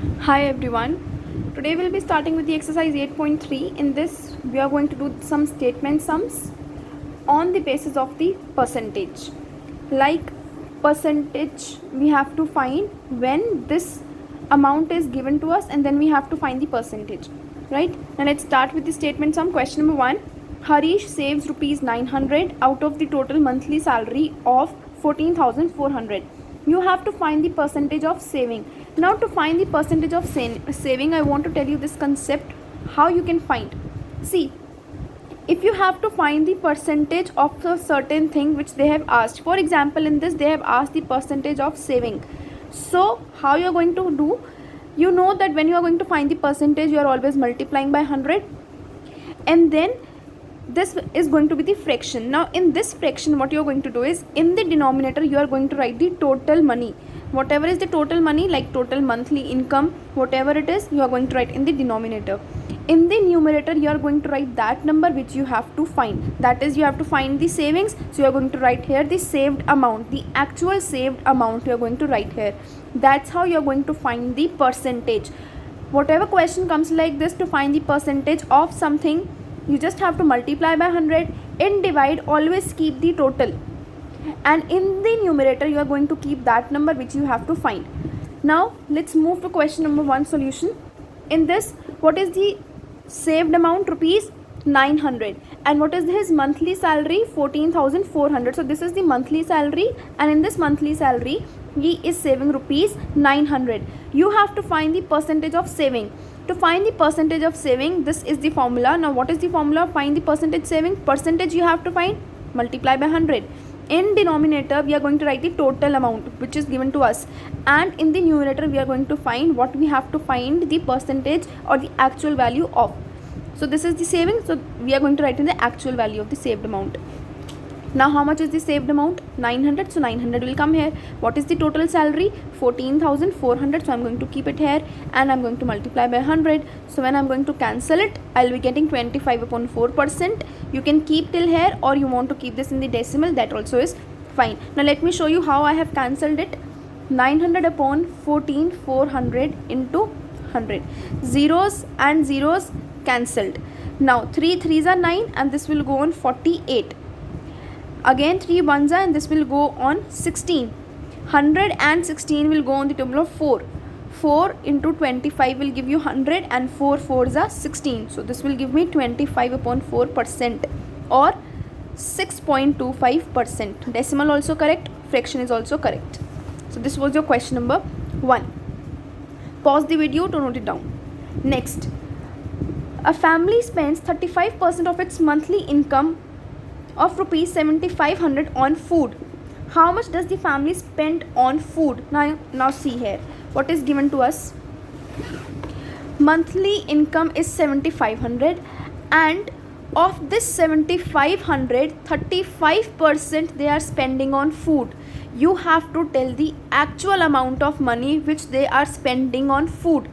Hi everyone. Today we'll be starting with the exercise 8.3. In this, we are going to do some statement sums on the basis of the percentage. Like percentage, we have to find when this amount is given to us and then we have to find the percentage. Right? Now let's start with the statement sum. Question number 1. Harish saves rupees 900 out of the total monthly salary of 14,400. You have to find the percentage of saving. Now to find the percentage of saving, I want to tell you this concept, how you can find. See, if you have to find the percentage of a certain thing which they have asked, for example in this they have asked the percentage of saving, so how you are going to do, you know that when you are going to find the percentage, you are always multiplying by 100, and then this is going to be the fraction. Now in this fraction, what you are going to do is, in the denominator you are going to write the total money, whatever is the total money, like total monthly income, whatever it is, you are going to write in the denominator. In the numerator, you are going to write that number which you have to find, that is you have to find the savings, so you are going to write here the saved amount, the actual saved amount you are going to write here. That's how you are going to find the percentage. Whatever question comes like this, to find the percentage of something, you just have to multiply by 100. In divide, always keep the total, and in the numerator you are going to keep that number which you have to find. Now let's move to question number 1 solution. In this, what is the saved amount? Rupees 900. And what is his monthly salary? 14,400. So this is the monthly salary, and in this monthly salary he is saving rupees 900. You have to find the percentage of saving. To find the percentage of saving, this is the formula. Now what is the formula? Find the percentage saving. Percentage you have to find, multiply by 100. In denominator, we are going to write the total amount which is given to us, and in the numerator we are going to find what we have to find, the percentage or the actual value of. So this is the saving, so we are going to write in the actual value of the saved amount. Now how much is the saved amount? 900. So 900 will come here. What is the total salary? 14,400. So I'm going to keep it here, and I'm going to multiply by 100. So when I'm going to cancel it, I'll be getting 25 upon 4%. You can keep till here, or you want to keep this in the decimal, that also is fine. Now let me show you how I have cancelled it. 900 upon 14,400 into 100. Zeros and zeros cancelled. Now 3 3s are 9, and this will go on 48. Again 3 1s are, and this will go on 16. 100 and 16 will go on the table of 4. 4 into 25 will give you 100, and 4 4s are 16. So this will give me 25 upon 4%, or 6.25%. Decimal also correct, fraction is also correct. So this was your question number 1. Pause the video to note it down. Next, a family spends 35% of its monthly income of rupees 7,500 on food. How much does the family spend on food? Now see here, what is given to us? Monthly income is 7,500, and of this 7,500, 35% they are spending on food. You have to tell the actual amount of money which they are spending on food.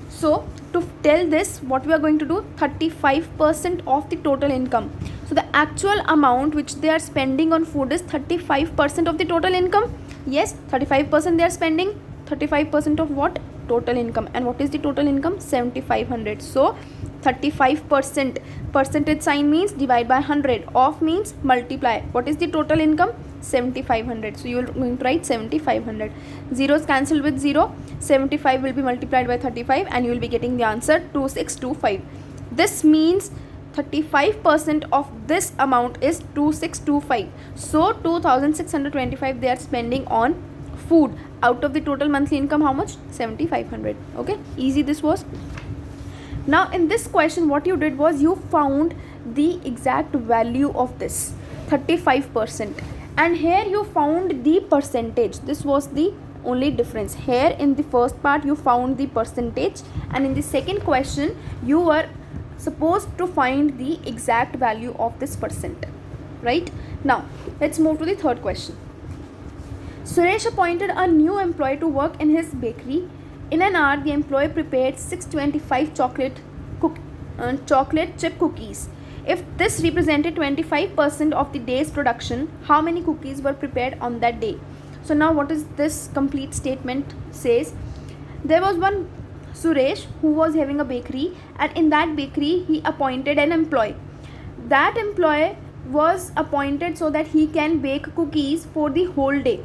So to tell this, what we are going to do, 35% of the total income. So the actual amount which they are spending on food is 35% of the total income. Yes, 35% they are spending. 35% of what? Total income. And what is the total income? 7,500. So 35%, percentage sign means divide by 100, of means multiply. What is the total income? 7,500. So you are going to write 7,500. Zeros cancelled with 0. 75 will be multiplied by 35, and you will be getting the answer 2625. This means 35% of this amount is 2625. So 2,625 they are spending on food. Out of the total monthly income, how much? 7,500. Okay, easy this was. Now in this question, what you did was, you found the exact value of this 35%, and here you found the percentage. This was the only difference. Here in the first part you found the percentage, and in the second question you were supposed to find the exact value of this percent. Right? Now let's move to the third question. Suresh appointed a new employee to work in his bakery. In an hour, the employee prepared 625 chocolate chip cookies. If this represented 25% of the day's production, how many cookies were prepared on that day? So now what is this complete statement says? There was one Suresh, who was having a bakery, and in that bakery he appointed an employee. That employee was appointed so that he can bake cookies for the whole day.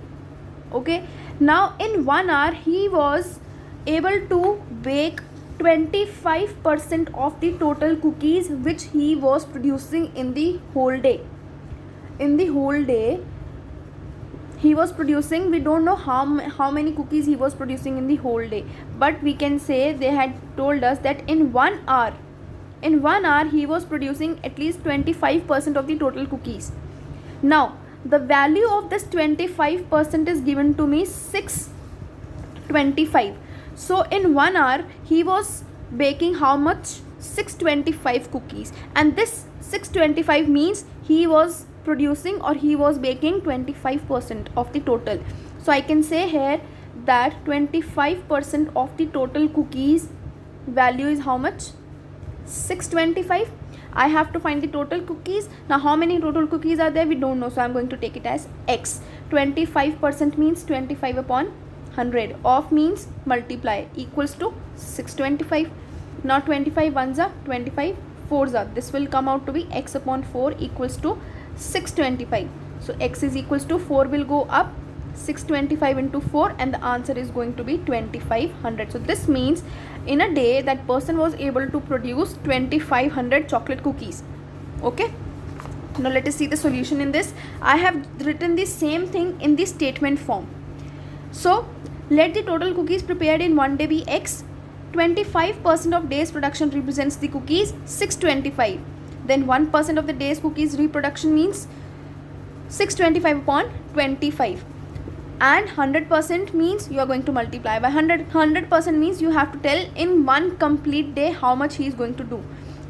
Okay, now in 1 hour he was able to bake 25% of the total cookies which he was producing in the whole day. In the whole day he was producing, we don't know how many cookies he was producing in the whole day, but we can say they had told us that in 1 hour he was producing at least 25% of the total cookies. Now the value of this 25% is given to me 625. So in 1 hour he was baking how much? 625 cookies, and this 625 means he was producing or he was baking 25% of the total. So I can say here that 25% of the total cookies value is how much? 625. I have to find the total cookies. Now how many total cookies are there? We don't know, so I'm going to take it as x. 25% means 25 upon 100. Of means multiply, equals to 625. Now 25 ones are 25 fours are. This will come out to be x upon 4 equals to 625. So x is equals to 4 will go up, 625 into 4, and the answer is going to be 2500. So this means in a day that person was able to produce 2500 chocolate cookies. Okay, now let us see the solution in this. I have written the same thing in the statement form. So let the total cookies prepared in 1 day be x. 25% of day's production represents the cookies, 625. Then 1% of the day's cookies reproduction means 625 upon 25. And 100% means you are going to multiply by 100. 100% means you have to tell in one complete day how much he is going to do.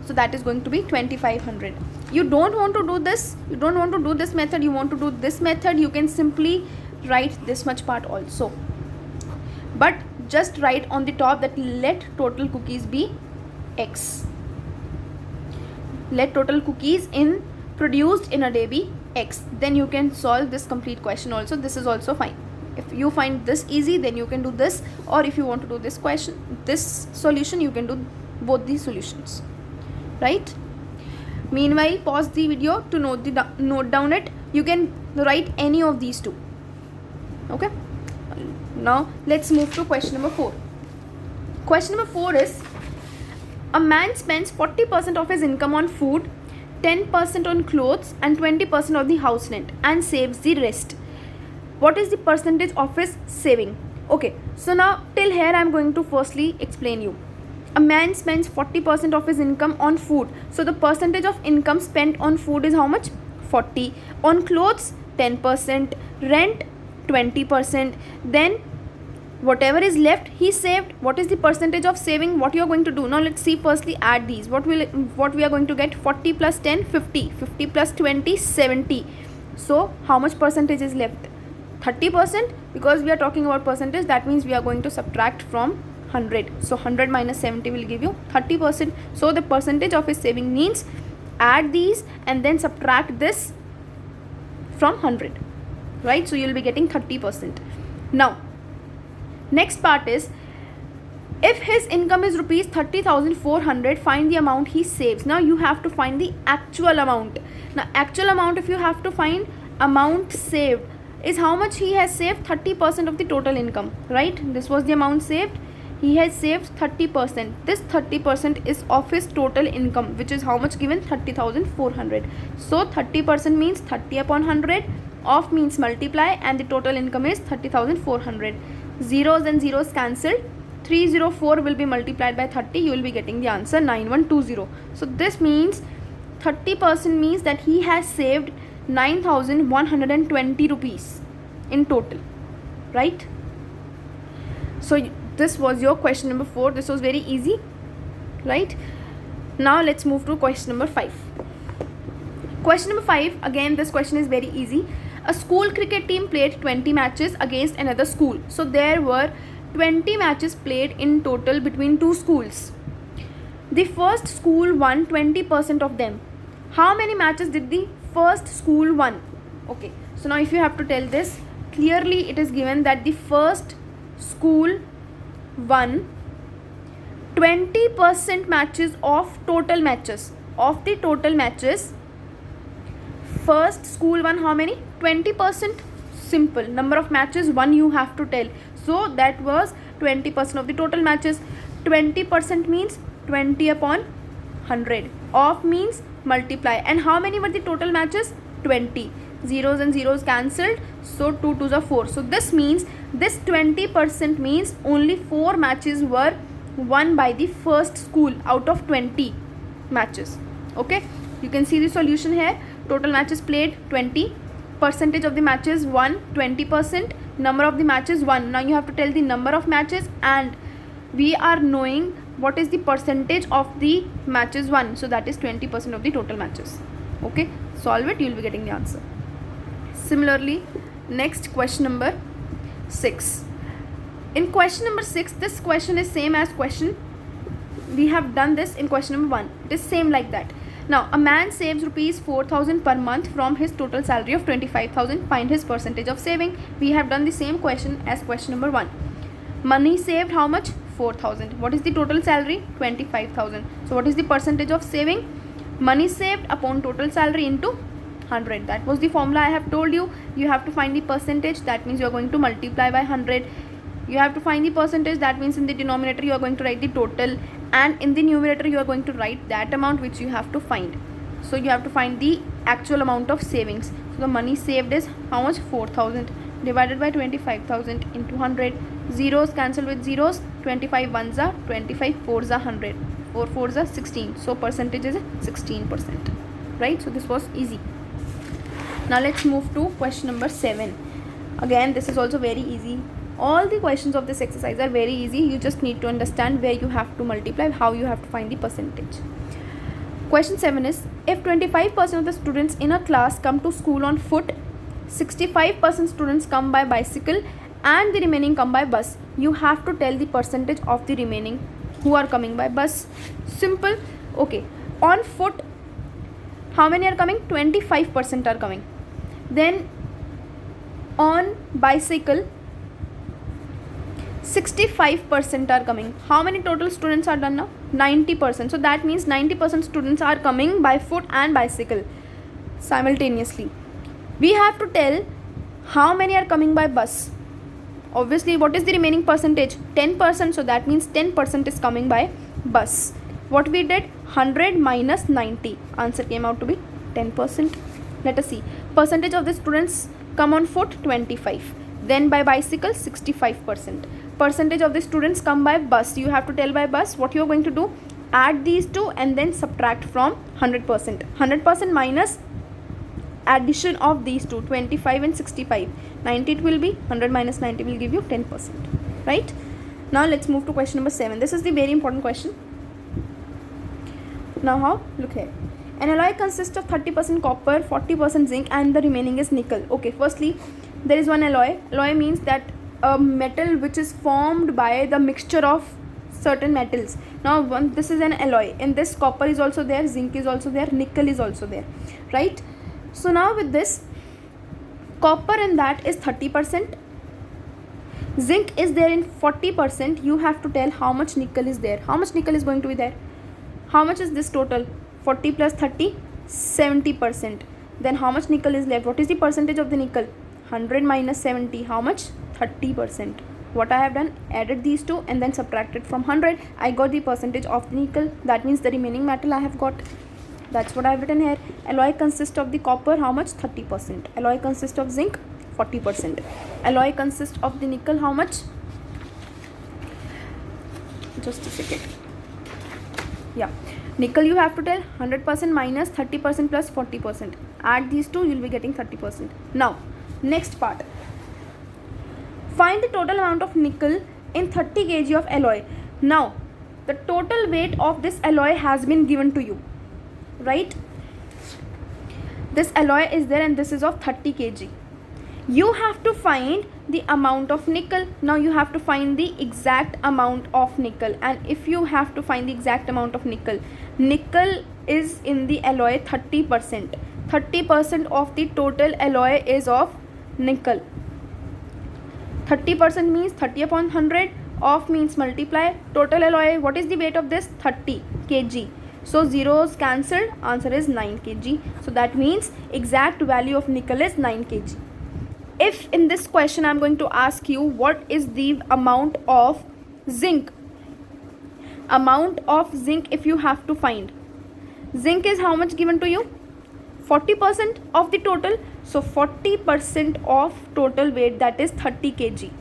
So that is going to be 2500. You don't want to do this, you don't want to do this method, you want to do this method, you can simply write this much part also. But just write on the top that let total cookies be x. Let total cookies in produced in a day be x. Then you can solve this complete question also. This is also fine. If you find this easy, then you can do this, or if you want to do this question, this solution, you can do both these solutions, right? Meanwhile, pause the video to note down it. You can write any of these two. Okay, now let's move to question number 4. Question number 4 is, a man spends 40% of his income on food, 10% on clothes, and 20% on the house rent, and saves the rest. What is the percentage of his saving? Okay, so now till here I am going to firstly explain you. A man spends 40% of his income on food. So the percentage of income spent on food is how much? 40. On clothes, 10%. Rent, 20%. Then whatever is left he saved. What is the percentage of saving? What you are going to do? Now let's see, firstly add these. What we are going to get? 40 plus 10, 50. 50 plus 20, 70. So how much percentage is left? 30%. Because we are talking about percentage, that means we are going to subtract from 100. So 100 minus 70 will give you 30%. So the percentage of his saving means add these and then subtract this from 100, right? So you will be getting 30%. Now next part is, if his income is rupees 30,400, find the amount he saves. Now you have to find the actual amount. Now actual amount, if you have to find amount saved, is how much he has saved? 30% of the total income, right? This was the amount saved. He has saved 30%. This 30% is of his total income, which is how much given? 30,400. So 30% means 30 upon 100. Of means multiply, and the total income is 30,400. Zeros and zeros cancelled. 304 will be multiplied by 30. You will be getting the answer 9120. So this means 30% means that he has saved 9,120 rupees in total, right? So this was your question number 4. This was very easy, right? Now let's move to question number 5. Question number 5, again this question is very easy. A school cricket team played 20 matches against another school. So there were 20 matches played in total between two schools. The first school won 20% of them. How many matches did the first school won? Okay, so now if you have to tell this, clearly it is given that the first school won 20% matches of total matches. Of the total matches, first school won how many? 20%. Simple. Number of matches, 1 you have to tell. So that was 20% of the total matches. 20% means 20 upon 100. Of means multiply. And how many were the total matches? 20. Zeros and zeros cancelled. So 2 2s are 4. So this means this 20% means only 4 matches were won by the first school out of 20 matches. Okay, you can see the solution here. Total matches played 20, percentage of the matches won 20%, number of the matches won. Now you have to tell the number of matches, and we are knowing what is the percentage of the matches won, so that is 20% of the total matches. Okay, solve it, you will be getting the answer. Similarly, next question number 6. In question number 6, this question is same as question, we have done this in question number 1. It is same like that. Now, a man saves rupees 4,000 per month from his total salary of 25,000. Find his percentage of saving. We have done the same question as question number 1. Money saved how much? 4,000. What is the total salary? 25,000. So what is the percentage of saving? Money saved upon total salary into 100. That was the formula I have told you. You have to find the percentage. That means you are going to multiply by 100. You have to find the percentage. That means in the denominator you are going to write the total, and in the numerator you are going to write that amount which you have to find. So you have to find the actual amount of savings. So the money saved is how much? 4,000 divided by 25,000 into 100. Zeros cancel with zeros. 25 ones are 25, 4s are 100, 4 4s are 16. So percentage is 16%. Right? So this was easy. Now let's move to question number 7. Again, this is also very easy. All the questions of this exercise are very easy. You just need to understand where you have to multiply, how you have to find the percentage. Question 7 is, if 25% of the students in a class come to school on foot, 65% students come by bicycle, and the remaining come by bus, you have to tell the percentage of the remaining who are coming by bus. Simple. Okay, on foot, how many are coming? 25% are coming. Then on bicycle, 65% are coming. How many total students are done now? 90%. So that means 90% students are coming by foot and bicycle simultaneously. We have to tell how many are coming by bus. Obviously, what is the remaining percentage? 10%. So that means 10% is coming by bus. What we did? 100 minus 90. Answer came out to be 10%. Let us see. Percentage of the students come on foot, 25. Then by bicycle, 65%. Percentage of the students come by bus. You have to tell by bus. What you are going to do? Add these two and then subtract from 100%. 100% minus addition of these two, 25 and 65. 90 it will be. 100 minus 90 will give you 10%. Right? Now let's move to question number 7. This is the very important question. Now how? Look here. An alloy consists of 30% copper, 40% zinc, and the remaining is nickel. Okay, firstly, there is one alloy. Alloy means that a metal which is formed by the mixture of certain metals. Now this is an alloy. In this, copper is also there, zinc is also there, nickel is also there. Right? So now with this, copper in that is 30%. Zinc is there in 40%. You have to tell how much nickel is there. How much nickel is going to be there? How much is this total? 40 plus 30, 70%. Then how much nickel is left? What is the percentage of the nickel? 100 minus 70. How much? 30%. What I have done? Added these two and then subtracted from 100. I got the percentage of the nickel. That means the remaining metal I have got. That's what I have written here. Alloy consists of the copper. How much? 30%. Alloy consists of zinc. 40%. Alloy consists of the nickel. How much? Just a second. Yeah. Nickel you have to tell 100% minus 30% plus 40%. Add these two, you will be getting 30%. Now, next part. Find the total amount of nickel in 30 kg of alloy. Now, the total weight of this alloy has been given to you. Right? This alloy is there and this is of 30 kg. You have to find the amount of nickel. Now you have to find the exact amount of nickel. And if you have to find the exact amount of nickel, nickel is in the alloy 30%. 30% of the total alloy is of nickel. 30% means 30 upon 100 Off means multiply. Total alloy, what is the weight of this? 30 kg. So zeros cancelled, answer is 9 kg. So that means exact value of nickel is 9 kg. If in this question I am going to ask you what is the amount of zinc, if you have to find, zinc is how much given to you? 40% of the total. So 40% of total weight, that is 30 kg.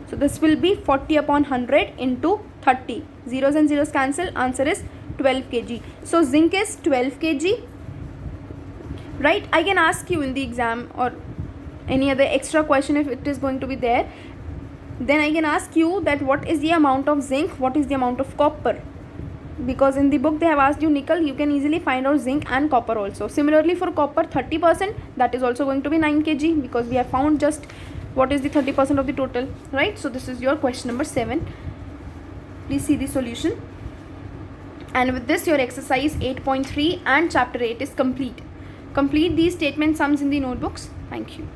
So this will be 40 upon 100 into 30. Zeros and zeros cancel, answer is 12 kg. So zinc is 12 kg, right? I can ask you in the exam or any other extra question if it is going to be there, then I can ask you that what is the amount of zinc, what is the amount of copper, because in the book they have asked you nickel, you can easily find out zinc and copper also. Similarly for copper, 30%, that is also going to be 9 kg, because we have found just what is the 30% of the total, right? So this is your question number 7. Please see the solution. And with this, your exercise 8.3 and chapter 8 is complete. Complete these statement sums in the notebooks. Thank you.